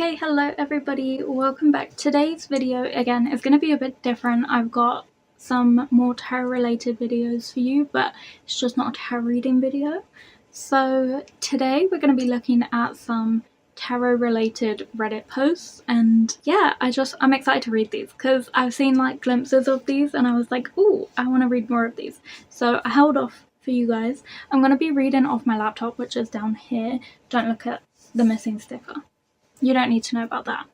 Okay, hello everybody, welcome back. Today's video, again, is going to be a bit different. I've got some more tarot related videos for you, but it's just not a tarot reading video. So today we're going to be looking at some tarot related Reddit posts, and yeah, I'm excited to read these because I've seen like glimpses of these and I was like, ooh, I want to read more of these. So I held off for you guys. I'm going to be reading off my laptop, which is down here. Don't look at the missing sticker. You don't need to know about that.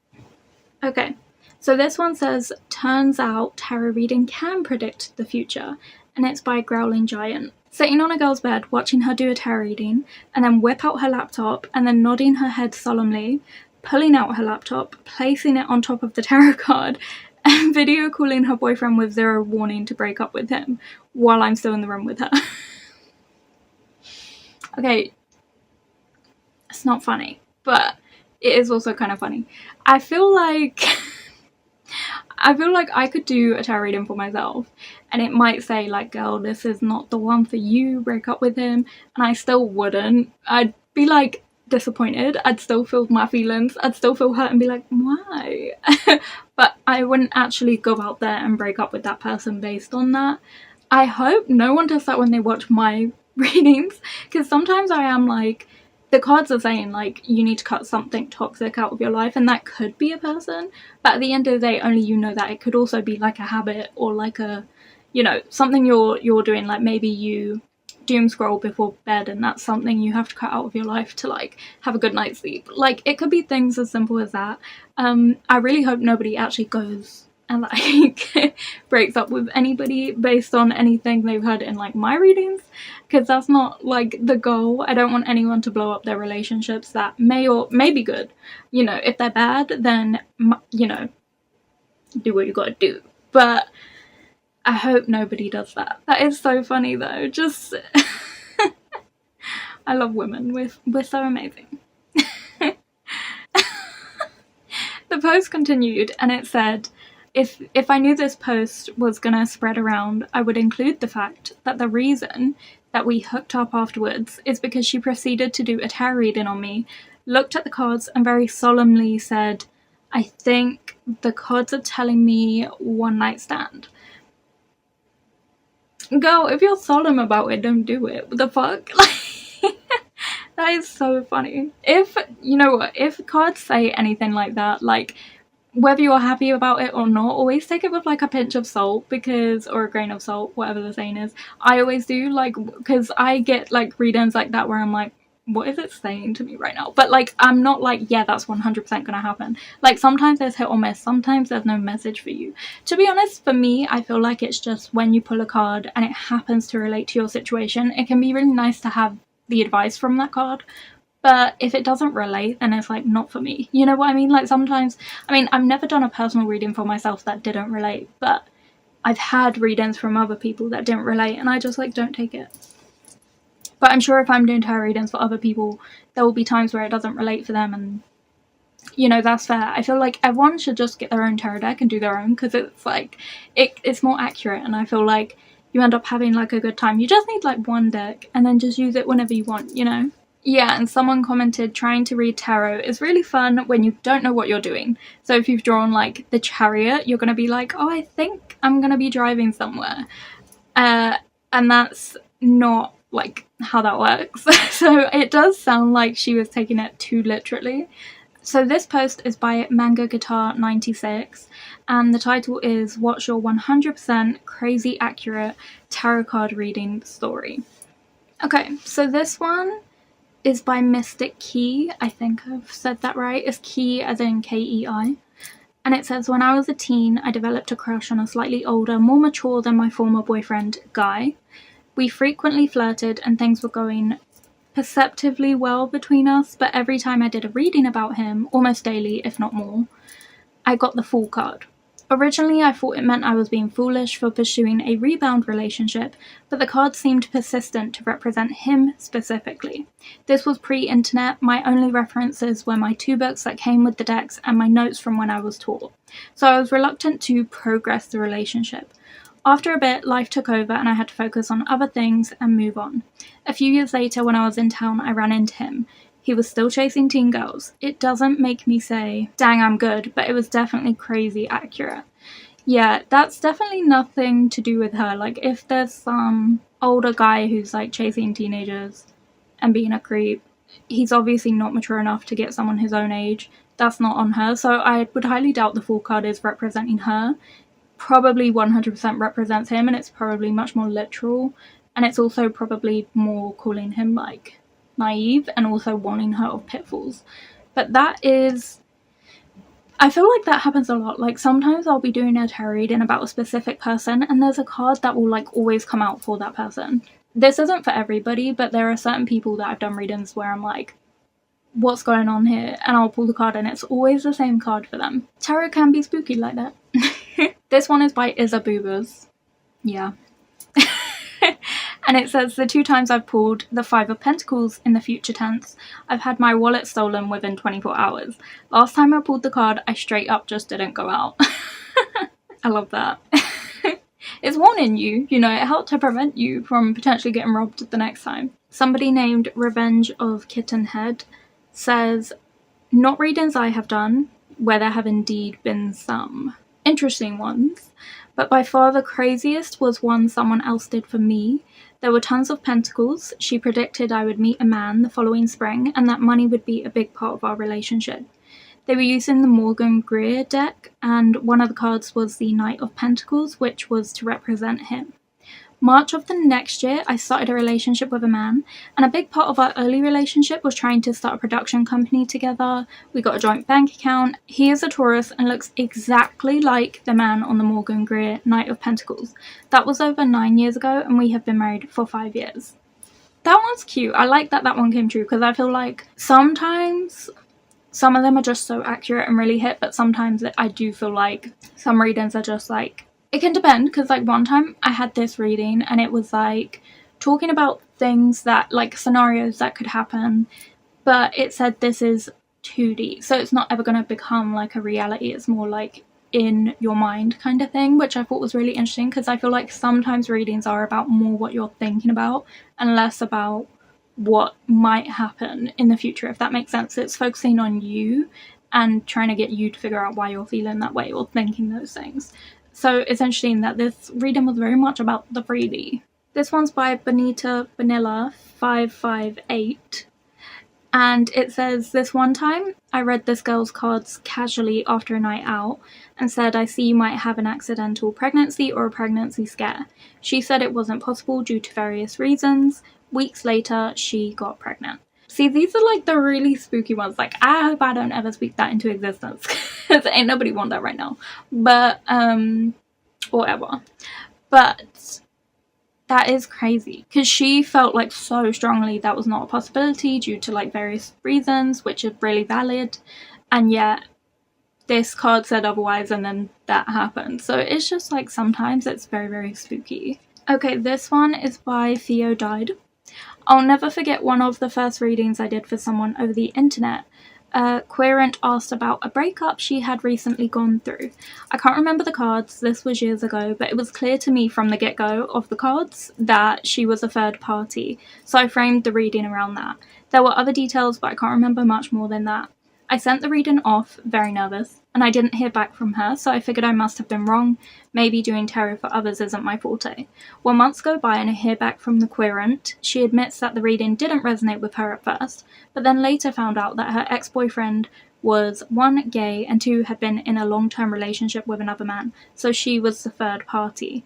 Okay, so this one says, turns out tarot reading can predict the future, and it's by Growling Giant. Sitting on a girl's bed, watching her do a tarot reading, and then whip out her laptop, and then nodding her head solemnly, pulling out her laptop, placing it on top of the tarot card, and video calling her boyfriend with zero warning to break up with him, while I'm still in the room with her. Okay, it's not funny, but it is also kind of funny. I feel like I could do a tarot reading for myself and it might say like, girl, this is not the one for you, break up with him, and I still wouldn't. I'd be like disappointed, I'd still feel my feelings, I'd still feel hurt and be like, why? But I wouldn't actually go out there and break up with that person based on that. I hope no one does that when they watch my readings, because sometimes I am like, the cards are saying like you need to cut something toxic out of your life, and that could be a person, but at the end of the day only you know that. It could also be like a habit or like a, you know, something you're doing, like maybe you doom scroll before bed and that's something you have to cut out of your life to like have a good night's sleep. Like it could be things as simple as that. I really hope nobody actually goes and like breaks up with anybody based on anything they've heard in like my readings, because that's not like the goal. I don't want anyone to blow up their relationships that may be good. You know, if they're bad, then, you know, do what you gotta do. But I hope nobody does that. That is so funny though. Just I love women. We're so amazing. The post continued and it said, If I knew this post was gonna spread around, I would include the fact that the reason that we hooked up afterwards is because she proceeded to do a tarot reading on me, looked at the cards and very solemnly said, I think the cards are telling me one night stand. Girl, if you're solemn about it, don't do it. What the fuck? That is so funny. If, you know what, if cards say anything like that, like, whether you're happy about it or not, always take it with like a pinch of salt, because, or a grain of salt, whatever the saying is. I always do, like, because I get like readings like that where I'm like, what is it saying to me right now? But like, I'm not like, yeah, that's 100% gonna happen. Like sometimes there's hit or miss, sometimes there's no message for you. To be honest, for me, I feel like it's just when you pull a card and it happens to relate to your situation, it can be really nice to have the advice from that card. But if it doesn't relate, then it's like not for me. You know what I mean? Like sometimes, I mean, I've never done a personal reading for myself that didn't relate, but I've had readings from other people that didn't relate and I just like don't take it. But I'm sure if I'm doing tarot readings for other people, there will be times where it doesn't relate for them, and you know, that's fair. I feel like everyone should just get their own tarot deck and do their own, because it's like, it's more accurate, and I feel like you end up having like a good time. You just need like one deck and then just use it whenever you want, you know? Yeah, and someone commented, trying to read tarot is really fun when you don't know what you're doing. So if you've drawn like the Chariot, you're going to be like, oh, I think I'm going to be driving somewhere. And that's not like how that works. So it does sound like she was taking it too literally. So this post is by Manga Guitar 96 and the title is What's Your 100% Crazy Accurate Tarot Card Reading Story? Okay, so this one is by Mystic Key. I think I've said that right. It's Key as in K-E-I. And it says, when I was a teen, I developed a crush on a slightly older, more mature than my former boyfriend, Guy. We frequently flirted and things were going perceptively well between us, but every time I did a reading about him, almost daily, if not more, I got the Fool card. Originally, I thought it meant I was being foolish for pursuing a rebound relationship, but the card seemed persistent to represent him specifically. This was pre-internet. My only references were my 2 books that came with the decks and my notes from when I was taught, so I was reluctant to progress the relationship. After a bit, life took over and I had to focus on other things and move on. A few years later, when I was in town, I ran into him. he was still chasing teen girls. It doesn't make me say, dang, I'm good, but it was definitely crazy accurate. Yeah, that's definitely nothing to do with her. Like, if there's some older guy who's like chasing teenagers and being a creep, he's obviously not mature enough to get someone his own age. That's not on her. So I would highly doubt the Fool card is representing her. Probably 100% represents him, and it's probably much more literal. And it's also probably more calling him like naive and also warning her of pitfalls. But that is, I feel like that happens a lot. Like, sometimes I'll be doing a tarot reading about a specific person and there's a card that will like always come out for that person. This isn't for everybody, but there are certain people that I've done readings where I'm like, what's going on here? And I'll pull the card and it's always the same card for them. Tarot can be spooky like that. This one is by Isaboobas. Yeah. And it says, the 2 times I've pulled the 5 of Pentacles in the future tense, I've had my wallet stolen within 24 hours. Last time I pulled the card, I straight up just didn't go out. I love that. It's warning you, you know, it helped to prevent you from potentially getting robbed the next time. Somebody named Revenge of Kittenhead says, not readings I have done, where there have indeed been some interesting ones, but by far the craziest was one someone else did for me. There were tons of pentacles. She predicted I would meet a man the following spring and that money would be a big part of our relationship. They were using the Morgan Greer deck, and one of the cards was the Knight of Pentacles, which was to represent him. March of the next year, I started a relationship with a man, and a big part of our early relationship was trying to start a production company together. We got a joint bank account. He is a Taurus and looks exactly like the man on the Morgan Greer Knight of Pentacles. That was over 9 years ago, and we have been married for 5 years. That one's cute. I like that one came true, because I feel like sometimes some of them are just so accurate and really hit, but sometimes I do feel like some readings are just like, it can depend, because like one time I had this reading and it was like talking about things that, like, scenarios that could happen, but it said this is 2D, so it's not ever going to become like a reality. It's more like in your mind kind of thing, which I thought was really interesting, because I feel like sometimes readings are about more what you're thinking about and less about what might happen in the future, if that makes sense. It's focusing on you and trying to get you to figure out why you're feeling that way or thinking those things. So it's interesting that this reading was very much about the 3D. This one's by Bonita Vanilla 558. And it says, this one time I read this girl's cards casually after a night out and said, I see you might have an accidental pregnancy or a pregnancy scare. She said it wasn't possible due to various reasons. Weeks later, she got pregnant. See, these are like the really spooky ones. Like, I hope I don't ever speak that into existence, because ain't nobody want that right now. But, or ever. But that is crazy, because she felt like so strongly that was not a possibility due to like various reasons, which are really valid. And yet, this card said otherwise, and then that happened. So it's just like sometimes it's very, very spooky. Okay, this one is by Theo Died. I'll never forget one of the first readings I did for someone over the internet. Querent asked about a breakup she had recently gone through. I can't remember the cards, this was years ago, but it was clear to me from the get-go of the cards that she was a third party, so I framed the reading around that. There were other details, but I can't remember much more than that. I sent the reading off, very nervous, and I didn't hear back from her, so I figured I must have been wrong. Maybe doing tarot for others isn't my forte. Well, months go by and I hear back from the querent. She admits that the reading didn't resonate with her at first, but then later found out that her ex-boyfriend was 1, gay, and 2, had been in a long-term relationship with another man, so she was the third party.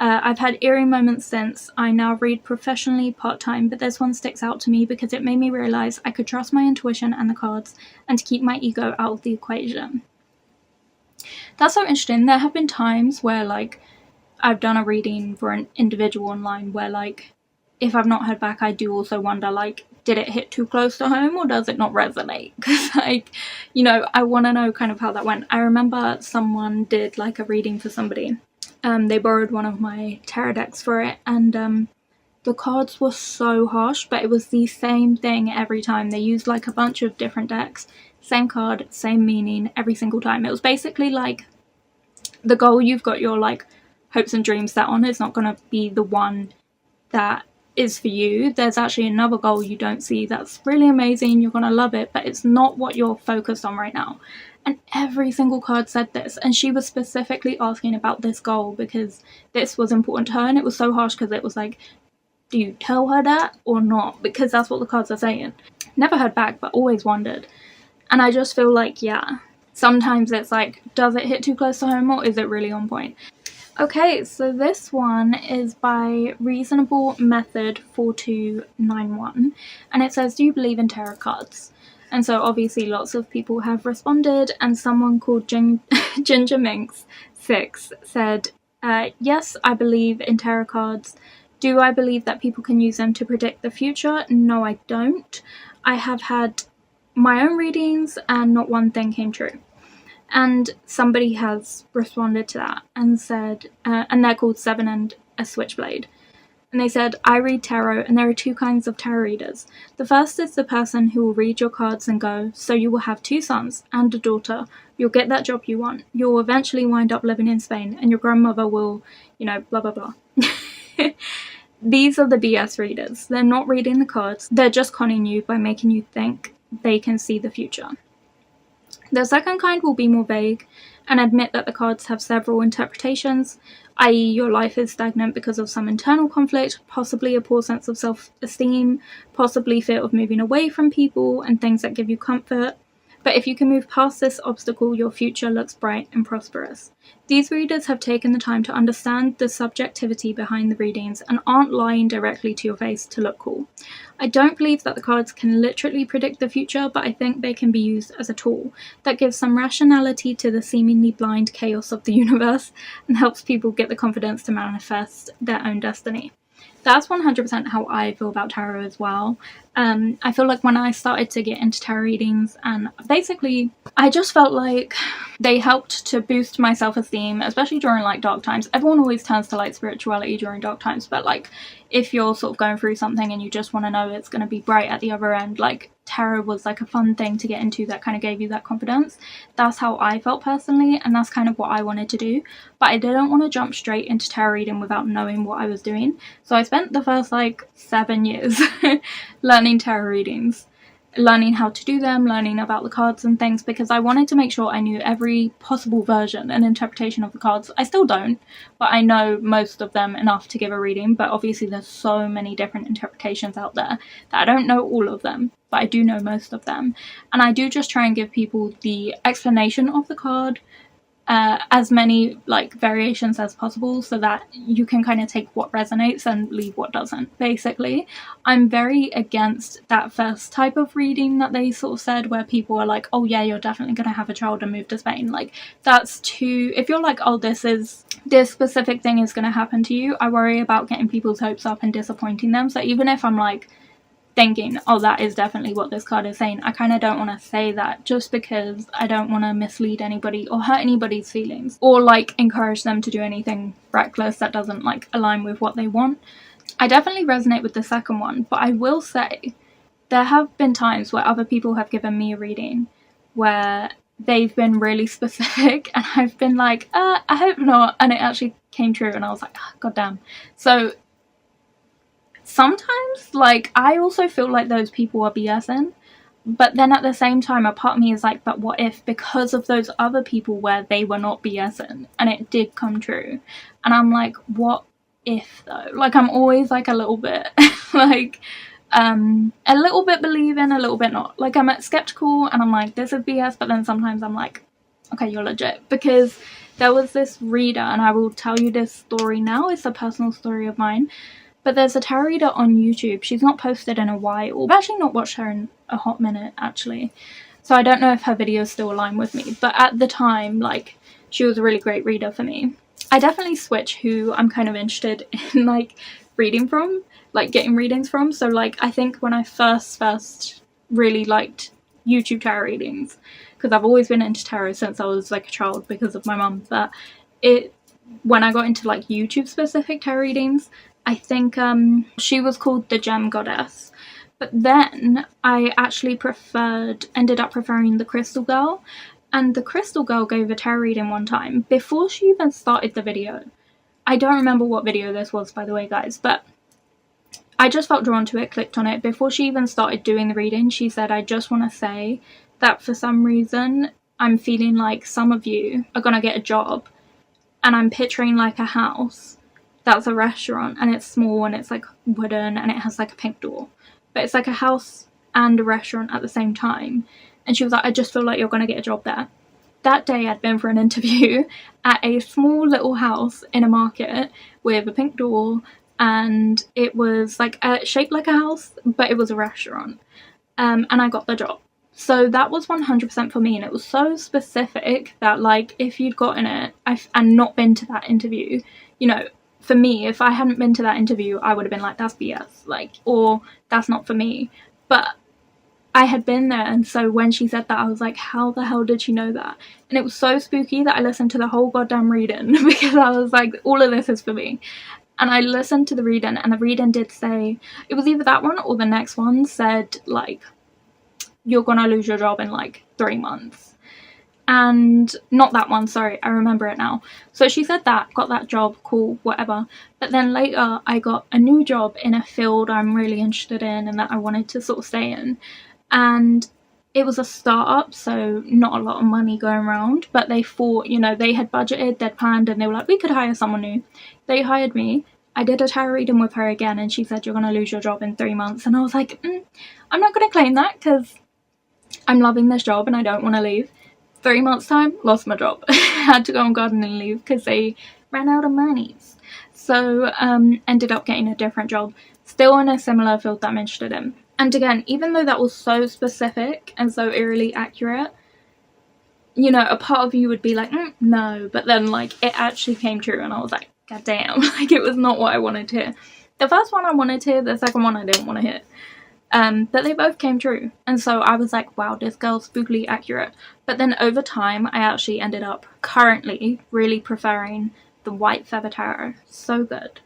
I've had eerie moments since. I now read professionally part-time, but this one sticks out to me because it made me realise I could trust my intuition and the cards, and to keep my ego out of the equation. That's so interesting. There have been times where, like, I've done a reading for an individual online where, like, if I've not heard back, I do also wonder, like, did it hit too close to home or does it not resonate? Because, like, you know, I want to know kind of how that went. I remember someone did, like, a reading for somebody. They borrowed one of my tarot decks for it, and the cards were so harsh, but it was the same thing every time. They used like a bunch of different decks, same card, same meaning every single time. It was basically like the goal you've got your like hopes and dreams set on is not going to be the one that is for you. There's actually another goal you don't see that's really amazing, you're gonna love it, but it's not what you're focused on right now. And every single card said this, and she was specifically asking about this goal because this was important to her, and it was so harsh because it was like, do you tell her that or not? Because that's what the cards are saying. Never heard back, but always wondered. And I just feel like, yeah, sometimes it's like, does it hit too close to home or is it really on point? Okay, so this one is by Reasonable Method 4291, and it says, do you believe in tarot cards? And so obviously lots of people have responded, and someone called Ginger Minx 6 said, yes, I believe in tarot cards. Do I believe that people can use them to predict the future? No, I don't. I have had my own readings and not one thing came true. And somebody has responded to that and said, and they're called Seven and a Switchblade. And they said, I read tarot, and there are two kinds of tarot readers. The first is the person who will read your cards and go, so you will have 2 sons and a daughter. You'll get that job you want. You'll eventually wind up living in Spain, and your grandmother will, you know, blah, blah, blah. These are the BS readers. They're not reading the cards. They're just conning you by making you think they can see the future. The second kind will be more vague and admit that the cards have several interpretations, i.e. your life is stagnant because of some internal conflict, possibly a poor sense of self-esteem, possibly fear of moving away from people and things that give you comfort. But if you can move past this obstacle, your future looks bright and prosperous. These readers have taken the time to understand the subjectivity behind the readings and aren't lying directly to your face to look cool. I don't believe that the cards can literally predict the future, but I think they can be used as a tool that gives some rationality to the seemingly blind chaos of the universe and helps people get the confidence to manifest their own destiny. That's 100% how I feel about tarot as well. I feel like when I started to get into tarot readings, and basically I just felt like they helped to boost my self-esteem, especially during like dark times. Everyone always turns to like spirituality during dark times, but like if you're sort of going through something and you just want to know it's going to be bright at the other end, like tarot was like a fun thing to get into that kind of gave you that confidence. That's how I felt personally, and that's kind of what I wanted to do. But I didn't want to jump straight into tarot reading without knowing what I was doing. So I spent the first like 7 years learning tarot readings, learning how to do them, learning about the cards and things, because I wanted to make sure I knew every possible version and interpretation of the cards. I still don't, but I know most of them enough to give a reading. But obviously there's so many different interpretations out there that I don't know all of them, but I do know most of them. And I do just try and give people the explanation of the card, as many like variations as possible, so that you can kind of take what resonates and leave what doesn't. Basically, I'm very against that first type of reading that they sort of said, where people are like, oh yeah, you're definitely gonna have a child and move to Spain. Like, that's too, if you're like, oh, this specific thing is gonna happen to you, I worry about getting people's hopes up and disappointing them. So even if I'm like thinking, oh, that is definitely what this card is saying, I kind of don't want to say that, just because I don't want to mislead anybody or hurt anybody's feelings, or like encourage them to do anything reckless that doesn't like align with what they want. I definitely resonate with the second one, but I will say there have been times where other people have given me a reading where they've been really specific and I've been like, I hope not, and it actually came true, and I was like, oh, god damn. So sometimes, like, I also feel like those people are BSing, but then at the same time, a part of me is like, but what if, because of those other people where they were not BSing and it did come true? And I'm like, what if though? Like, I'm always like a little bit like a little bit believing, a little bit not. Like, I'm skeptical and I'm like, this is BS, but then sometimes I'm like, okay, you're legit. Because there was this reader, and I will tell you this story now, it's a personal story of mine. But there's a tarot reader on YouTube. She's not posted in a while. I've actually not watched her in a hot minute, actually. So I don't know if her videos still align with me. But at the time, like, she was a really great reader for me. I definitely switch who I'm kind of interested in, like, reading from. Like, getting readings from. So, like, I think when I first really liked YouTube tarot readings, because I've always been into tarot since I was, like, a child because of my mum. But when I got into, like, YouTube-specific tarot readings, I think she was called the Gem Goddess, but then I actually ended up preferring the Crystal Girl, and the Crystal Girl gave a tarot reading one time before she even started the video. I don't remember what video this was, by the way, guys, but I just felt drawn to it, clicked on it. Before she even started doing the reading, she said, I just want to say that for some reason I'm feeling like some of you are gonna get a job, and I'm picturing like a house that's a restaurant, and it's small and it's like wooden and it has like a pink door, but it's like a house and a restaurant at the same time. And she was like, I just feel like you're gonna get a job there. That day I'd been for an interview at a small little house in a market with a pink door, and it was like shaped like a house, but it was a restaurant, and I got the job. So that was 100% for me, and it was so specific that, like, if you'd gotten it and not been to that interview, you know, for me, if I hadn't been to that interview, I would have been like, that's BS, like, or that's not for me. But I had been there, and so when she said that, I was like, how the hell did she know that? And it was so spooky that I listened to the whole goddamn reading because I was like, all of this is for me. And I listened to the reading, and the reading did say, it was either that one or the next one said, like, you're gonna lose your job in like 3 months. And not that one, sorry, I remember it now. So she said that, got that job, cool, whatever. But then later I got a new job in a field I'm really interested in and that I wanted to sort of stay in. And it was a startup, so not a lot of money going around, but they thought, you know, they had budgeted, they'd planned, and they were like, we could hire someone new. They hired me. I did a tarot reading with her again, and she said, you're gonna lose your job in 3 months. And I was like, I'm not gonna claim that because I'm loving this job and I don't want to leave. 3 months time, lost my job. Had to go on gardening leave because they ran out of monies. So ended up getting a different job, still in a similar field that I'm interested in. And again, even though that was so specific and so eerily accurate, you know, a part of you would be like, no, but then like it actually came true, and I was like, god damn, like it was not what I wanted to hear. The first one I wanted to hear, the second one I didn't want to hear. But they both came true, and so I was like, wow, this girl's spookily accurate. But then over time I actually ended up currently really preferring the White Feather Tarot. So good,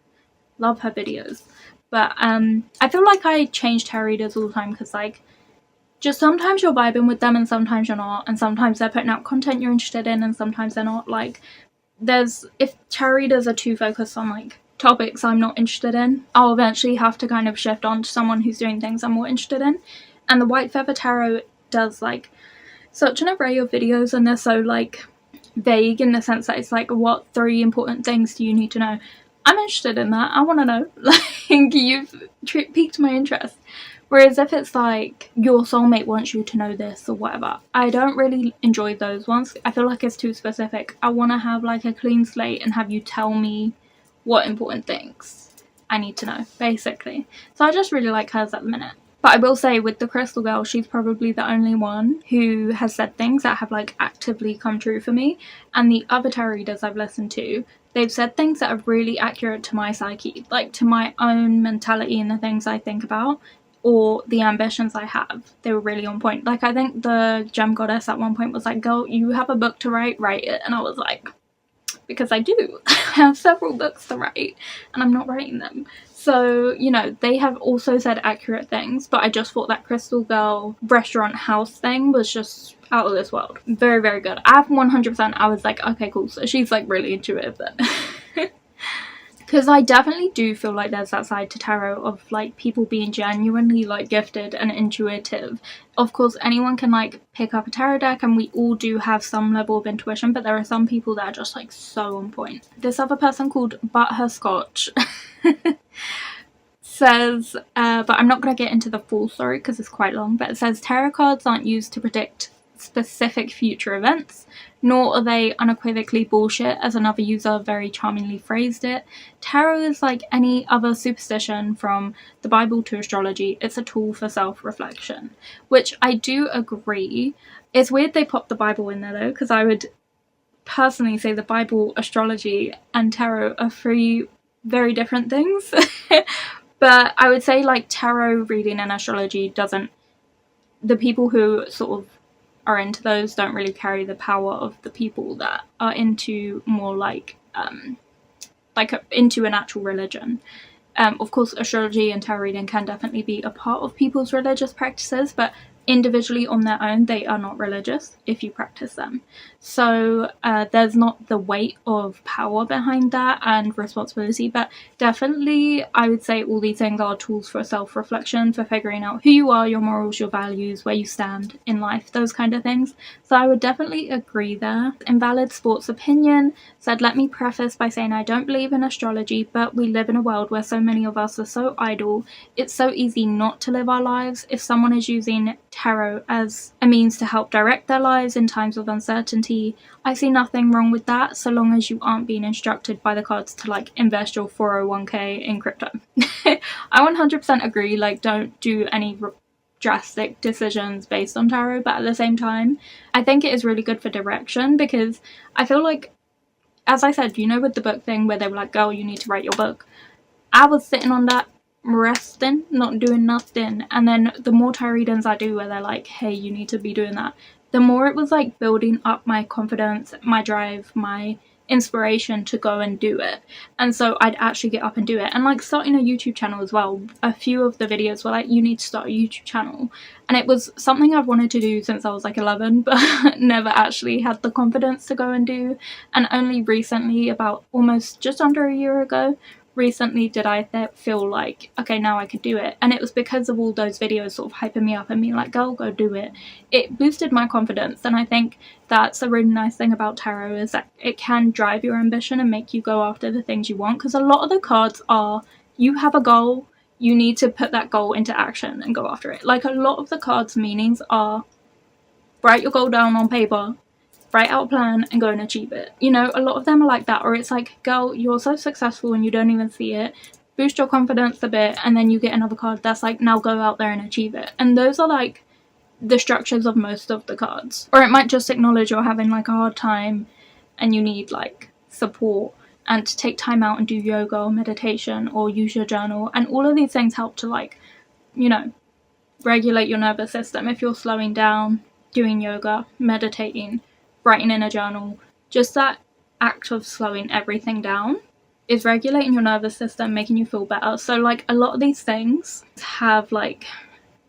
love her videos. But I feel like I change tarot readers all the time because, like, just sometimes you're vibing with them and sometimes you're not, and sometimes they're putting out content you're interested in and sometimes they're not. Like, if tarot readers are too focused on like topics I'm not interested in, I'll eventually have to kind of shift on to someone who's doing things I'm more interested in. And the White Feather Tarot does like such an array of videos, and they're so like vague in the sense that it's like, what 3 important things do you need to know? I'm interested in that, I want to know. Like, you've piqued my interest. Whereas if it's like, your soulmate wants you to know this or whatever, I don't really enjoy those ones. I feel like it's too specific. I want to have like a clean slate and have you tell me what important things I need to know, basically. So I just really like hers at the minute. But I will say, with the Crystal Girl, she's probably the only one who has said things that have like actively come true for me. And the other tarot readers I've listened to, they've said things that are really accurate to my psyche, like to my own mentality and the things I think about, or the ambitions I have. They were really on point. Like, I think the Gem Goddess at one point was like, girl, you have a book to write it. And I was like, because I do. I have several books to write and I'm not writing them. So, you know, they have also said accurate things, but I just thought that Crystal Girl restaurant house thing was just out of this world. Very, very good. I have 100%, I was like, okay, cool. So she's like really intuitive then. Because I definitely do feel like there's that side to tarot of like people being genuinely like gifted and intuitive. Of course, anyone can like pick up a tarot deck and we all do have some level of intuition, but there are some people that are just like so on point. This other person called But Her Scotch says, but I'm not going to get into the full story because it's quite long, but it says tarot cards aren't used to predict specific future events, nor are they unequivocally bullshit, as another user very charmingly phrased it. Tarot is like any other superstition, from the Bible to astrology. It's a tool for self-reflection, which I do agree. It's weird they popped the Bible in there though, because I would personally say the Bible, astrology and tarot are 3 very different things. But I would say like tarot reading and astrology doesn't, the people who sort of are into those don't really carry the power of the people that are into more like into an actual religion. Of course, astrology and tarot reading can definitely be a part of people's religious practices, but individually on their own, they are not religious if you practice them. So there's not the weight of power behind that and responsibility, but definitely I would say all these things are tools for self-reflection, for figuring out who you are, your morals, your values, where you stand in life, those kind of things. So I would definitely agree there. Invalid Sports Opinion said, let me preface by saying I don't believe in astrology, but we live in a world where so many of us are so idle. It's so easy not to live our lives. If someone is using tarot as a means to help direct their lives in times of uncertainty, I see nothing wrong with that, so long as you aren't being instructed by the cards to like invest your 401k in crypto. I 100% agree, like don't do any drastic decisions based on tarot, but at the same time I think it is really good for direction, because I feel like, as I said, you know, with the book thing where they were like, girl, you need to write your book, I was sitting on that resting, not doing nothing, and then the more tarot readings I do where they're like, hey, you need to be doing that, the more it was like building up my confidence, my drive, my inspiration to go and do it. And so I'd actually get up and do it. And like starting a YouTube channel as well, a few of the videos were like, you need to start a YouTube channel, and it was something I've wanted to do since I was like 11 but never actually had the confidence to go and do. And only recently, about almost just under a year ago, recently did I feel like, okay, now I could do it. And it was because of all those videos sort of hyping me up and being like, girl, go do it. It boosted my confidence, and I think that's a really nice thing about tarot, is that it can drive your ambition and make you go after the things you want, because a lot of the cards are, you have a goal, you need to put that goal into action and go after it. Like a lot of the cards' meanings are, write your goal down on paper, write out a plan and go and achieve it. You know, a lot of them are like that, or it's like, girl, you're so successful and you don't even see it, boost your confidence a bit, and then you get another card that's like, now go out there and achieve it. And those are like the structures of most of the cards. Or it might just acknowledge you're having like a hard time and you need like support, and to take time out and do yoga or meditation or use your journal, and all of these things help to like, you know, regulate your nervous system. If you're slowing down, doing yoga, meditating, writing in a journal, just that act of slowing everything down is regulating your nervous system, making you feel better. So like a lot of these things have like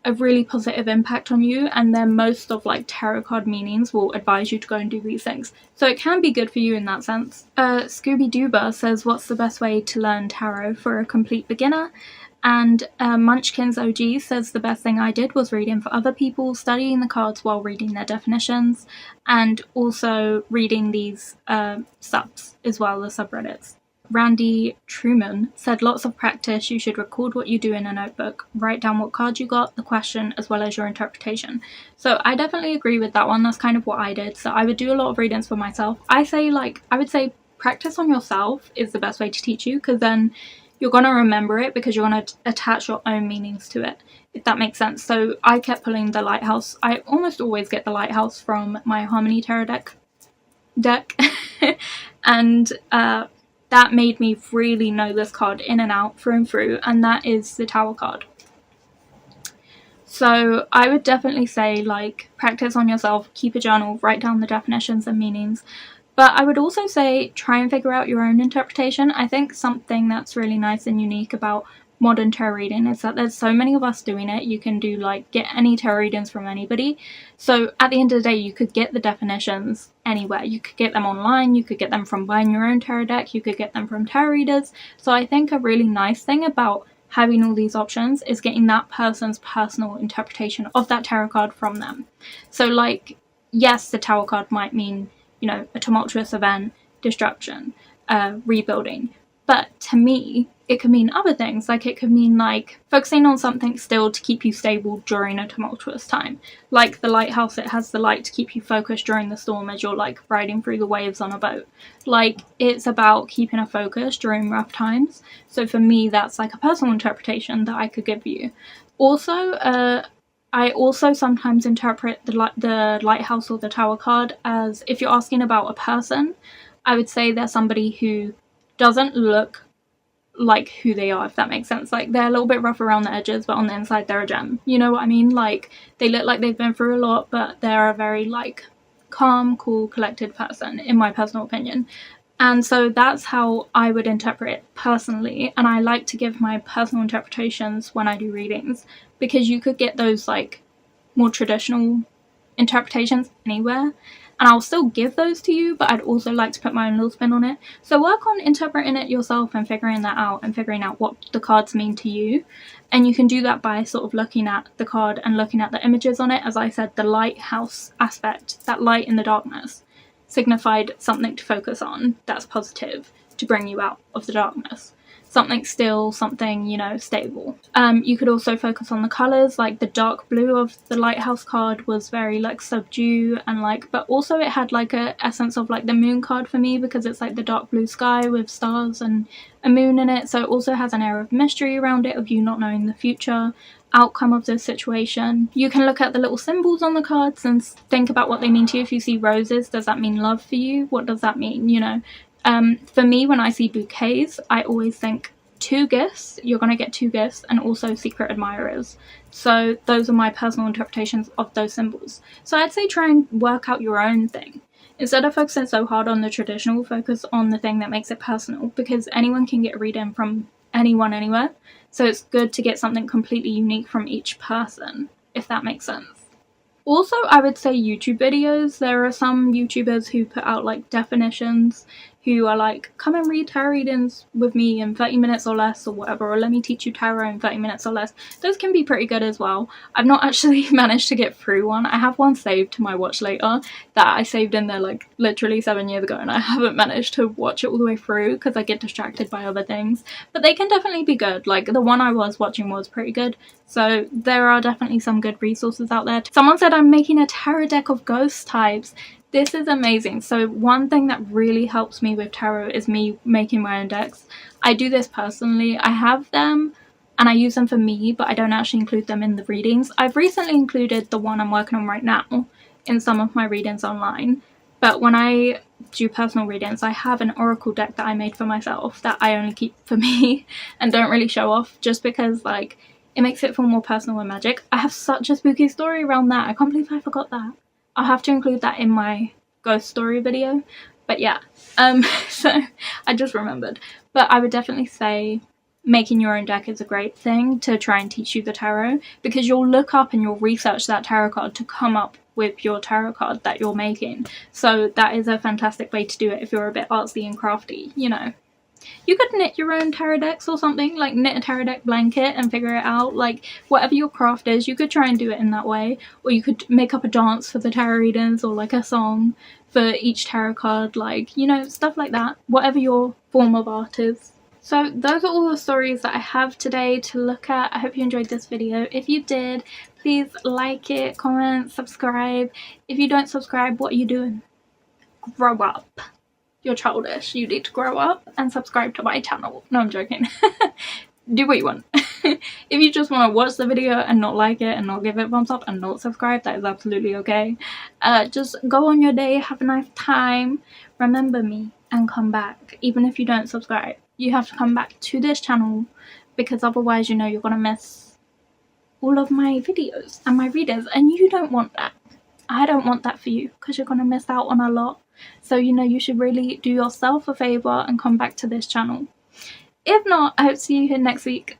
a really positive impact on you, and then most of like tarot card meanings will advise you to go and do these things, so it can be good for you in that sense. Scooby Dooba says, what's the best way to learn tarot for a complete beginner? And Munchkins OG says, the best thing I did was reading for other people, studying the cards while reading their definitions, and also reading these subs as well, the subreddits. Randy Truman said, lots of practice, you should record what you do in a notebook, write down what card you got, the question, as well as your interpretation. So I definitely agree with that one. That's kind of what I did. So I would do a lot of readings for myself. I would say practice on yourself is the best way to teach you, because then you're going to remember it, because you're going to attach your own meanings to it, if that makes sense. So I kept pulling the Lighthouse. I almost always get the Lighthouse from my Harmony Tarot deck. And that made me really know this card in and out, through and through, and that is the Tower card. So I would definitely say, like, practice on yourself, keep a journal, write down the definitions and meanings. But I would also say try and figure out your own interpretation. I think something that's really nice and unique about modern tarot reading is that there's so many of us doing it. You can do like get any tarot readings from anybody. So at the end of the day, you could get the definitions anywhere. You could get them online, you could get them from buying your own tarot deck, you could get them from tarot readers. So I think a really nice thing about having all these options is getting that person's personal interpretation of that tarot card from them. So like, yes, the Tower card might mean, you know, a tumultuous event, destruction, rebuilding. But to me, it could mean other things. Like it could mean like focusing on something still to keep you stable during a tumultuous time. Like the Lighthouse, it has the light to keep you focused during the storm as you're like riding through the waves on a boat. Like it's about keeping a focus during rough times. So for me, that's like a personal interpretation that I could give you. Also, I also sometimes interpret the Lighthouse or the Tower card as, if you're asking about a person, I would say they're somebody who doesn't look like who they are, if that makes sense. Like they're a little bit rough around the edges, but on the inside they're a gem. You know what I mean? Like they look like they've been through a lot, but they're a very like calm, cool, collected person, in my personal opinion. And so that's how I would interpret it personally, and I like to give my personal interpretations when I do readings, because you could get those like more traditional interpretations anywhere, and I'll still give those to you, but I'd also like to put my own little spin on it. So work on interpreting it yourself and figuring that out, and figuring out what the cards mean to you. And you can do that by sort of looking at the card and looking at the images on it. As I said, the lighthouse aspect, that light in the darkness, signified something to focus on that's positive, to bring you out of the darkness. Something still, something, you know, stable. You could also focus on the colours, like the dark blue of the lighthouse card was very like subdued, and like, but also it had like a essence of like the moon card for me, because it's like the dark blue sky with stars and a moon in it. So it also has an air of mystery around it, of you not knowing the future outcome of this situation. You can look at the little symbols on the cards and think about what they mean to you. If you see roses, does that mean love for you? What does that mean, you know? For me, when I see bouquets, I always think 2 gifts, you're going to get 2 gifts, and also secret admirers. So those are my personal interpretations of those symbols. So I'd say try and work out your own thing. Instead of focusing so hard on the traditional, focus on the thing that makes it personal, because anyone can get a reading from anyone anywhere. So it's good to get something completely unique from each person, if that makes sense. Also, I would say YouTube videos. There are some YouTubers who put out like definitions, who are like, come and read tarot readings with me in 30 minutes or less, or whatever, or let me teach you tarot in 30 minutes or less. Those can be pretty good as well. I've not actually managed to get through one. I have one saved to my watch later that I saved in there like literally 7 years ago, and I haven't managed to watch it all the way through because I get distracted by other things. But they can definitely be good. Like the one I was watching was pretty good. So there are definitely some good resources out there. Someone said I'm making a tarot deck of ghost types. This is amazing. So one thing that really helps me with tarot is me making my own decks. I do this personally. I have them and I use them for me, but I don't actually include them in the readings. I've recently included the one I'm working on right now in some of my readings online. But when I do personal readings, I have an oracle deck that I made for myself that I only keep for me and don't really show off, just because like it makes it feel more personal and magic. I have such a spooky story around that. I can't believe I forgot that. I'll have to include that in my ghost story video. But yeah, so I just remembered. But I would definitely say making your own deck is a great thing to try and teach you the tarot, because you'll look up and you'll research that tarot card to come up with your tarot card that you're making. So that is a fantastic way to do it if you're a bit artsy and crafty, you know. You could knit your own tarot decks or something, like knit a tarot deck blanket and figure it out, like whatever your craft is, you could try and do it in that way. Or you could make up a dance for the tarot readings, or like a song for each tarot card, like, you know, stuff like that, whatever your form of art is. So those are all the stories that I have today to look at. I hope you enjoyed this video. If you did, please like it, comment, subscribe. If you don't subscribe, what are you doing? Grow up. You're childish. You need to grow up and subscribe to my channel. No, I'm joking. Do what you want. If you just want to watch the video and not like it and not give it a thumbs up and not subscribe, that is absolutely okay. Just go on your day, have a nice time, remember me, and come back. Even if you don't subscribe, you have to come back to this channel, because otherwise, you know, you're gonna miss all of my videos and my readers, and you don't want that. I don't want that for you, because you're gonna miss out on a lot. So, you know, you should really do yourself a favour and come back to this channel. If not, I hope to see you here next week.